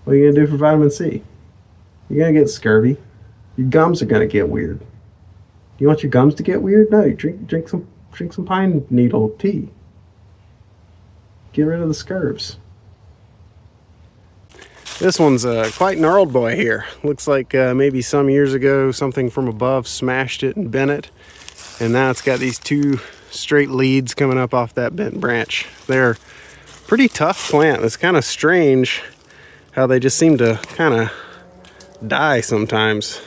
What are you gonna do for vitamin C? You're gonna get scurvy. Your gums are gonna get weird. You want your gums to get weird? No, you drink some pine needle tea. Get rid of the scurvs. This one's a quite gnarled boy here. Looks like maybe some years ago something from above smashed it and bent it. And now it's got these two straight leads coming up off that bent branch. They're pretty tough plant. It's kind of strange how they just seem to kind of die sometimes.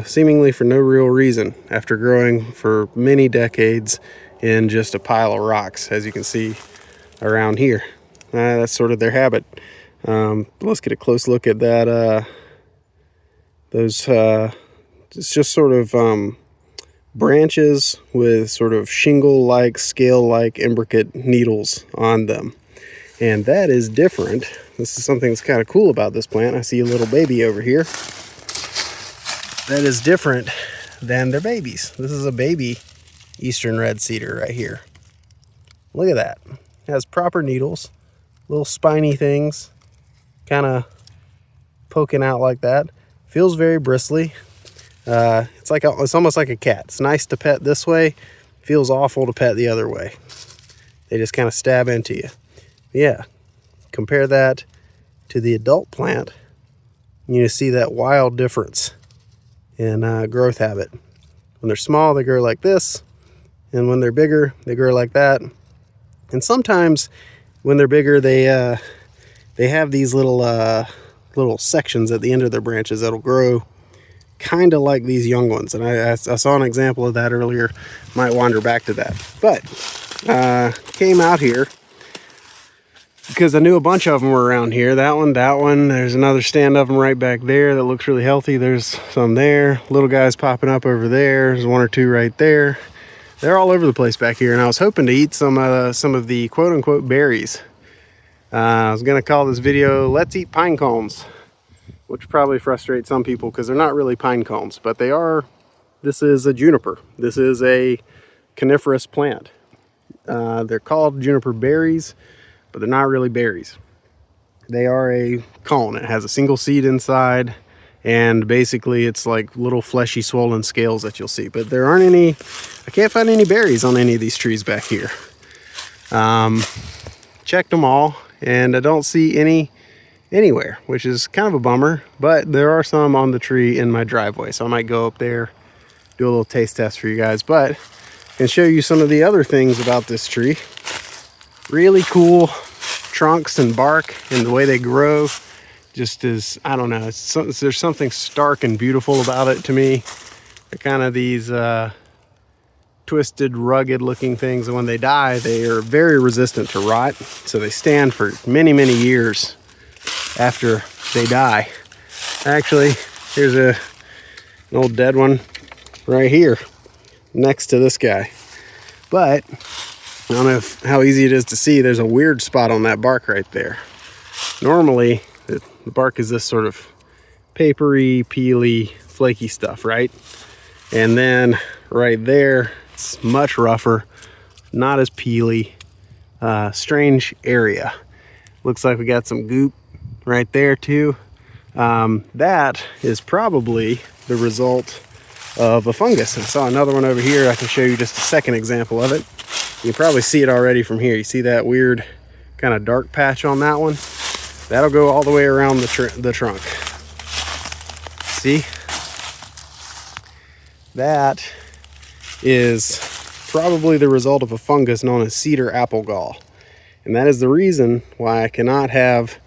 Seemingly for no real reason after growing for many decades in just a pile of rocks, as you can see around here. That's sort of their habit. Let's get a close look at that. It's just sort of branches with sort of shingle-like, scale-like imbricate needles on them. And that is different. This is something that's kind of cool about this plant. I see a little baby over here. That is different than their babies. This is a baby Eastern Red Cedar right here. Look at that. It has proper needles, little spiny things, kind of poking out like that. Feels very bristly. It's almost like a cat. It's nice to pet this way. Feels awful to pet the other way. They just kind of stab into you. Yeah. Compare that to the adult plant. You see that wild difference in growth habit. When they're small, they grow like this, and when they're bigger, they grow like that. And sometimes, when they're bigger, they have these little sections at the end of their branches that'll grow kind of like these young ones. And I saw an example of that earlier. Might wander back to that. But came out here because I knew a bunch of them were around here. That one. There's another stand of them right back there that looks really healthy. There's some there. Little guys popping up over there. There's one or two right there. They're all over the place back here. And I was hoping to eat some of the quote-unquote berries. I was going to call this video, Let's Eat Pine Cones, which probably frustrates some people because they're not really pine cones, but they are. This is a juniper. This is a coniferous plant. They're called juniper berries, but they're not really berries. They are a cone. It has a single seed inside, and basically it's like little fleshy swollen scales that you'll see. But there aren't any, I can't find any berries on any of these trees back here. Checked them all, and I don't see any anywhere, which is kind of a bummer, but there are some on the tree in my driveway, so I might go up there, do a little taste test for you guys. But I can show you some of the other things about this tree. Really cool trunks and bark, and the way they grow just is, I don't know, there's something stark and beautiful about it to me. They're kind of these twisted, rugged looking things, and when they die, they are very resistant to rot, so they stand for many, many years after they die. Actually, here's an old dead one right here next to this guy. But I don't know how easy it is to see. There's a weird spot on that bark right there. Normally, the bark is this sort of papery, peely, flaky stuff, right? And then right there, it's much rougher, not as peely, strange area. Looks like we got some goop right there too. That is probably the result of a fungus. I saw another one over here. I can show you just a second example of it. You can probably see it already from here. You see that weird kind of dark patch on that one? That'll go all the way around the trunk. See? That is probably the result of a fungus known as cedar apple gall. And that is the reason why I cannot have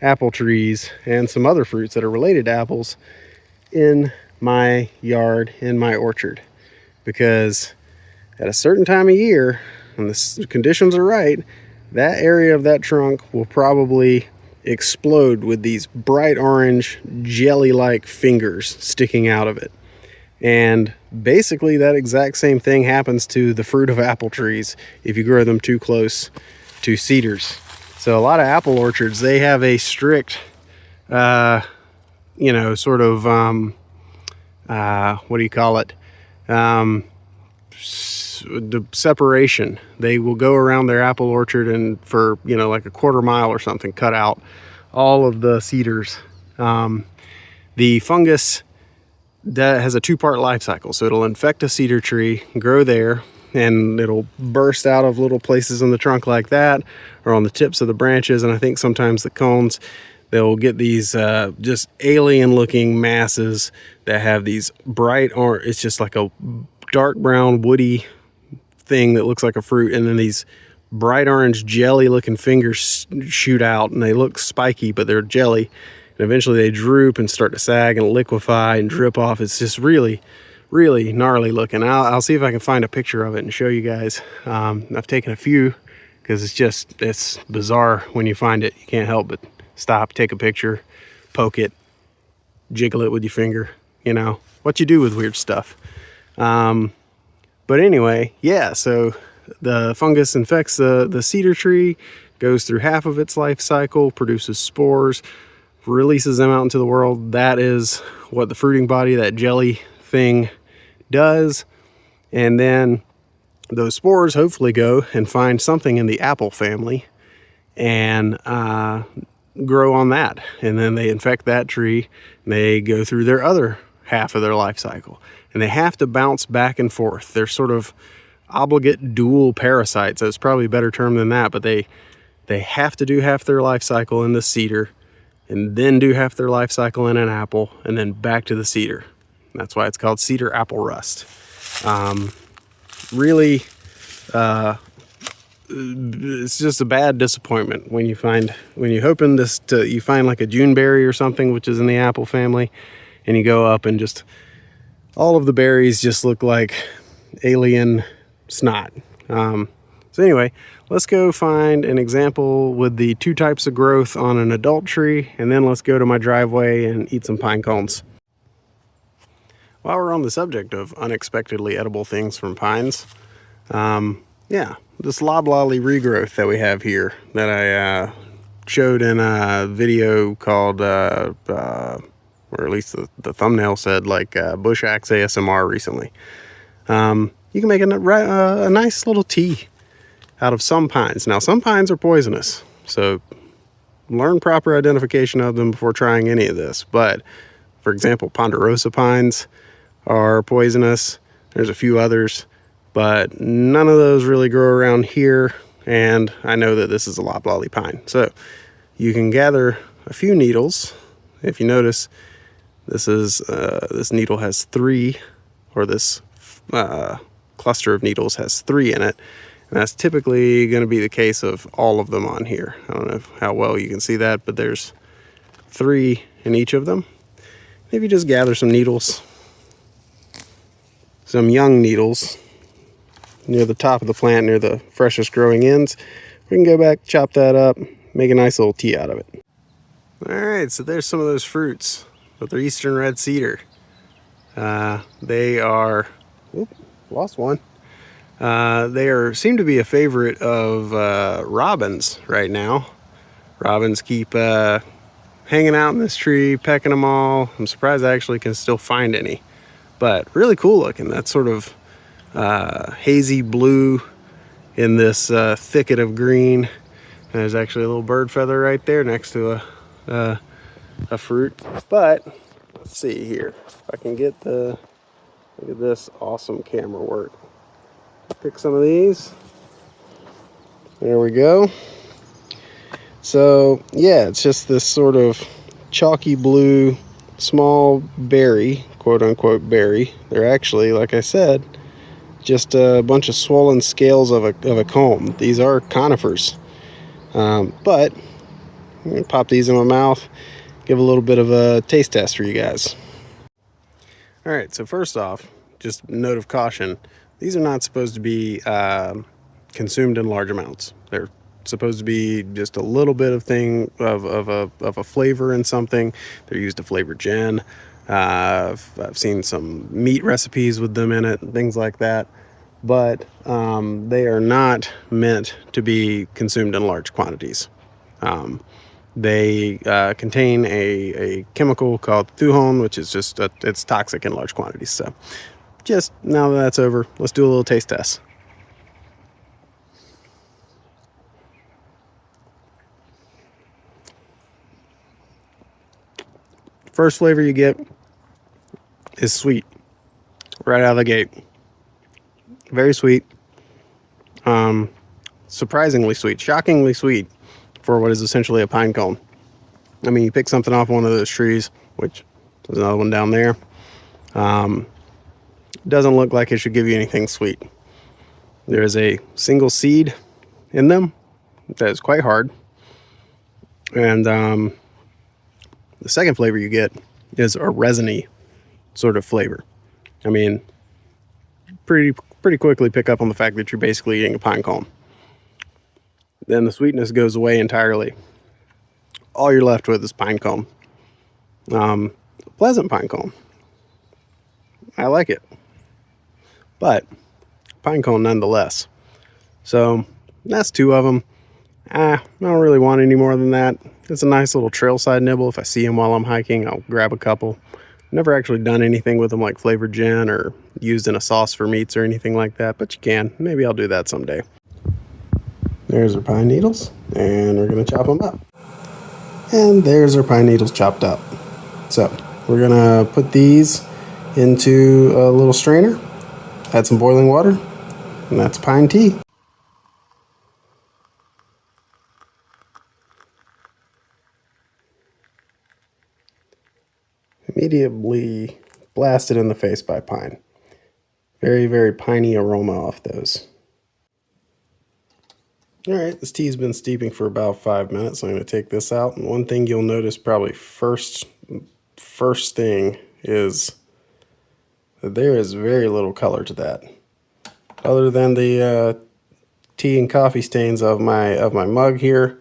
apple trees and some other fruits that are related to apples in my yard, in my orchard. Because at a certain time of year, when the conditions are right, that area of that trunk will probably explode with these bright orange jelly-like fingers sticking out of it. And basically that exact same thing happens to the fruit of apple trees if you grow them too close to cedars. So a lot of apple orchards, they have a strict sort of what do you call it, the separation. They will go around their apple orchard and for like a quarter mile or something cut out all of the cedars. The fungus that has a two-part life cycle. So it'll infect a cedar tree, grow there, and it'll burst out of little places in the trunk like that, or on the tips of the branches, and I think sometimes the cones. They'll get these just alien-looking masses that have these bright orange. It's just like a dark brown woody thing that looks like a fruit, and then these bright orange jelly-looking fingers shoot out, and they look spiky, but they're jelly. And eventually they droop and start to sag and liquefy and drip off. It's just really, really gnarly looking. I'll see if I can find a picture of it and show you guys. I've taken a few because it's bizarre when you find it. You can't help but stop, take a picture, poke it, jiggle it with your finger, you know, what you do with weird stuff. But anyway, yeah, so the fungus infects the cedar tree, goes through half of its life cycle, produces spores, releases them out into the world. That is what the fruiting body, that jelly thing, does. And then those spores hopefully go and find something in the apple family and grow on that. And then they infect that tree, and they go through their other half of their life cycle. And they have to bounce back and forth. They're sort of obligate dual parasites. That's probably a better term than that, but they have to do half their life cycle in the cedar, and then do half their life cycle in an apple, and then back to the cedar. That's why it's called cedar apple rust. Really, it's just a bad disappointment when you find, you find like a Juneberry or something, which is in the apple family, and you go up and just all of the berries just look like alien snot. So anyway, let's go find an example with the two types of growth on an adult tree, and then let's go to my driveway and eat some pine cones. While we're on the subject of unexpectedly edible things from pines, yeah, this loblolly regrowth that we have here that I showed in a video called, or at least the thumbnail said, like Bush Axe ASMR recently. You can make a nice little tea out of some pines. Now, some pines are poisonous, so learn proper identification of them before trying any of this. But, for example, ponderosa pines are poisonous. There's a few others, but none of those really grow around here, and I know that this is a loblolly pine. So you can gather a few needles. If you notice, this needle has three, or this cluster of needles has three in it. And that's typically going to be the case of all of them on here. I don't know how well you can see that, but there's three in each of them. If you just gather some needles, some young needles, near the top of the plant, near the freshest growing ends, we can go back, chop that up, make a nice little tea out of it. All right, so there's some of those fruits with their Eastern Red Cedar. They are, lost one. They seem to be a favorite of robins right now. Robins keep hanging out in this tree, pecking them all. I'm surprised I actually can still find any. But really cool looking. That sort of hazy blue in this thicket of green. And there's actually a little bird feather right there next to a fruit. But let's see here if I can get look at this awesome camera work. Pick some of these. There we go. So yeah, it's just this sort of chalky blue small berry, quote unquote berry. They're actually, like I said, just a bunch of swollen scales of a comb. These are conifers. But I'm gonna pop these in my mouth, give a little bit of a taste test for you guys. All right, so first off, just a note of caution. These are not supposed to be consumed in large amounts. They're supposed to be just a little bit of a flavor in something. They're used to flavor gin. I've seen some meat recipes with them in it and things like that. But they are not meant to be consumed in large quantities. They contain a chemical called thuhone, which is just it's toxic in large quantities. So just now that that's over, let's do a little taste test. First flavor you get is sweet, right out of the gate. Very sweet. Surprisingly sweet, shockingly sweet for what is essentially a pine cone. I mean, you pick something off one of those trees, which there's another one down there. Doesn't look like it should give you anything sweet. There is a single seed in them that is quite hard. And the second flavor you get is a resiny sort of flavor. I mean, pretty quickly pick up on the fact that you're basically eating a pine cone. Then the sweetness goes away entirely. All you're left with is pine cone. Pleasant pine cone. I like it. But pine cone nonetheless. So that's two of them. I don't really want any more than that. It's a nice little trailside nibble. If I see them while I'm hiking, I'll grab a couple. Never actually done anything with them like flavored gin or used in a sauce for meats or anything like that, but you can. Maybe I'll do that someday. There's our pine needles, and we're going to chop them up. And there's our pine needles chopped up. So we're going to put these into a little strainer, add some boiling water, and that's pine tea. Immediately blasted in the face by pine. Very, very piney aroma off those. Alright, this tea's been steeping for about 5 minutes. I'm going to take this out. And one thing you'll notice probably first thing is that there is very little color to that. Other than the tea and coffee stains of my mug here,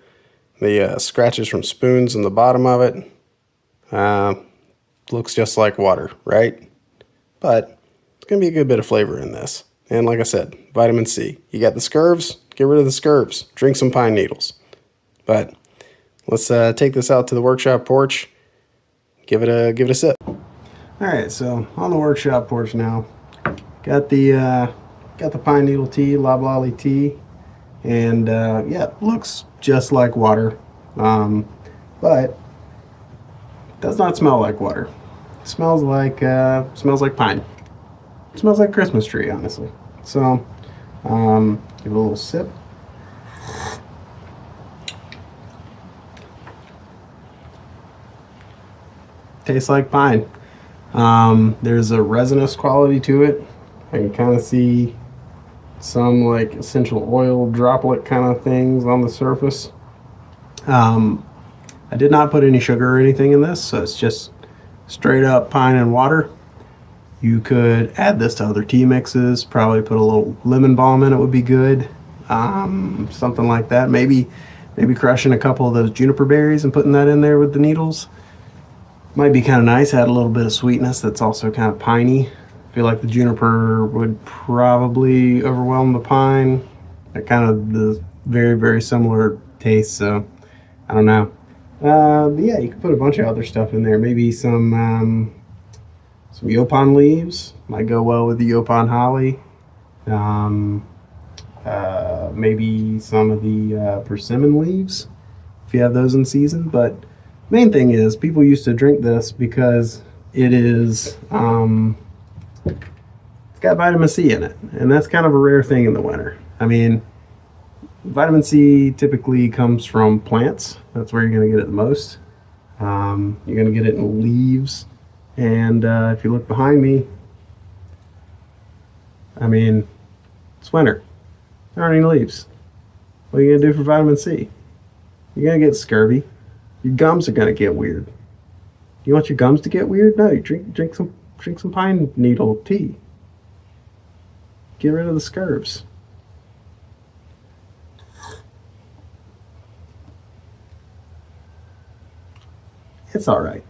the scratches from spoons in the bottom of it, looks just like water, right? But it's going to be a good bit of flavor in this. And like I said, vitamin C. You got the scurvs, get rid of the scurvs. Drink some pine needles. But let's take this out to the workshop porch. Give it a sip. All right, so on the workshop porch now, got the pine needle tea, Loblolly tea, and yeah, looks just like water, but does not smell like water. It smells like pine. It smells like a Christmas tree, honestly. So give it a little sip. Tastes like pine. There's a resinous quality to it. I can kind of see some like essential oil droplet kind of things on the surface. I did not put any sugar or anything in this, so it's just straight up pine and water. You could add this to other tea mixes, probably put a little lemon balm in it would be good. Something like that. Maybe crushing a couple of those juniper berries and putting that in there with the needles. Might be kind of nice, add a little bit of sweetness that's also kind of piney. I feel like the juniper would probably overwhelm the pine. They're kind of the very, very similar taste, so I don't know. But yeah, you could put a bunch of other stuff in there. Maybe some yopon leaves. Might go well with the yopon holly. Maybe some of the persimmon leaves, if you have those in season. But main thing is, people used to drink this because it is, it's got vitamin C in it, and that's kind of a rare thing in the winter. I mean, vitamin C typically comes from plants. That's where you're going to get it the most. You're going to get it in leaves, and if you look behind me, I mean, it's winter. There aren't any leaves. What are you going to do for vitamin C? You're going to get scurvy. Your gums are going to get weird. You want your gums to get weird? No, you drink some pine needle tea. Get rid of the scurvs. It's all right.